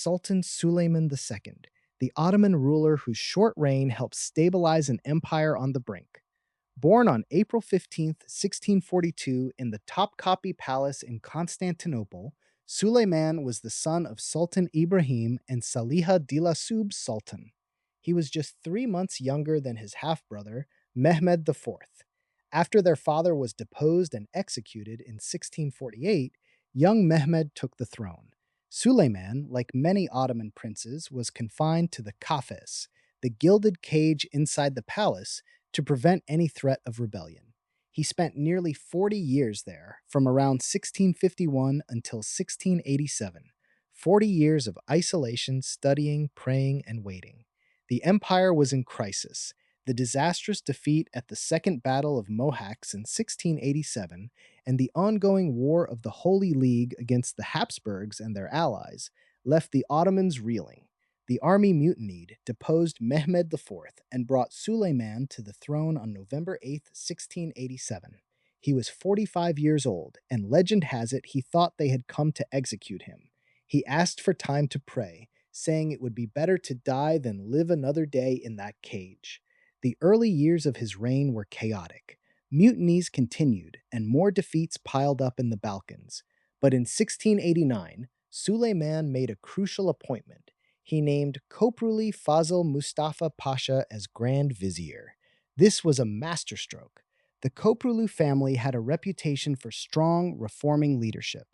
Sultan Suleiman II, the Ottoman ruler whose short reign helped stabilize an empire on the brink. Born on April 15th, 1642, in the Topkapi Palace in Constantinople, Suleiman was the son of Sultan Ibrahim and Saliha Dilasub Sultan. He was just 3 months younger than his half brother, Mehmed IV. After their father was deposed and executed in 1648, young Mehmed took the throne. Suleiman, like many Ottoman princes, was confined to the kafes, the gilded cage inside the palace, to prevent any threat of rebellion. He spent nearly 40 years there, from around 1651 until 1687. 40 years of isolation, studying, praying, and waiting. The empire was in crisis. The disastrous defeat at the Second Battle of Mohacs in 1687 and the ongoing War of the Holy League against the Habsburgs and their allies left the Ottomans reeling. The army mutinied, deposed Mehmed IV, and brought Suleiman to the throne on November 8th, 1687. He was 45 years old, and legend has it he thought they had come to execute him. He asked for time to pray, saying it would be better to die than live another day in that cage. The early years of his reign were chaotic. Mutinies continued, and more defeats piled up in the Balkans. But in 1689, Suleiman made a crucial appointment. He named Kopruli Fazıl Mustafa Pasha as Grand Vizier. This was a masterstroke. The Koprulu family had a reputation for strong, reforming leadership.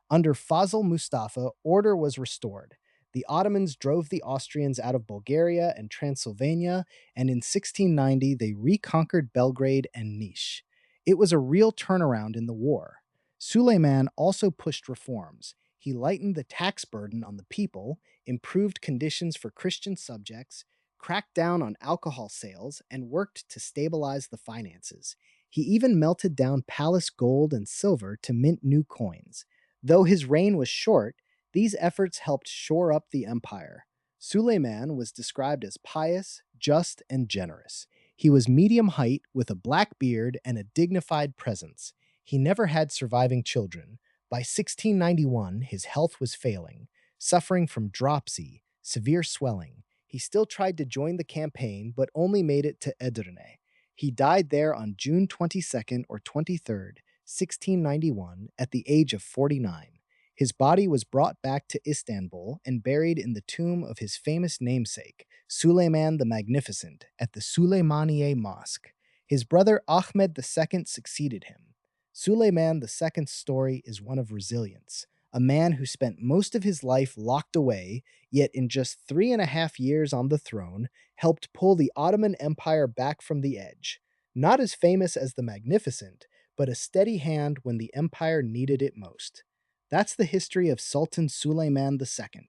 Under Fazıl Mustafa, order was restored. The Ottomans drove the Austrians out of Bulgaria and Transylvania, and in 1690 they reconquered Belgrade and Niš. It was a real turnaround in the war. Suleiman also pushed reforms. He lightened the tax burden on the people, improved conditions for Christian subjects, cracked down on alcohol sales, and worked to stabilize the finances. He even melted down palace gold and silver to mint new coins. Though his reign was short, these efforts helped shore up the empire. Suleiman was described as pious, just, and generous. He was medium height with a black beard and a dignified presence. He never had surviving children. By 1691, his health was failing, suffering from dropsy, severe swelling. He still tried to join the campaign, but only made it to Edirne. He died there on June 22nd or 23rd, 1691, at the age of 49. His body was brought back to Istanbul and buried in the tomb of his famous namesake, Suleiman the Magnificent, at the Süleymaniye Mosque. His brother Ahmed II succeeded him. Suleiman II's story is one of resilience, a man who spent most of his life locked away, yet in just 3.5 years on the throne, helped pull the Ottoman Empire back from the edge. Not as famous as the Magnificent, but a steady hand when the empire needed it most. That's the history of Sultan Suleiman II.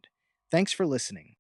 Thanks for listening.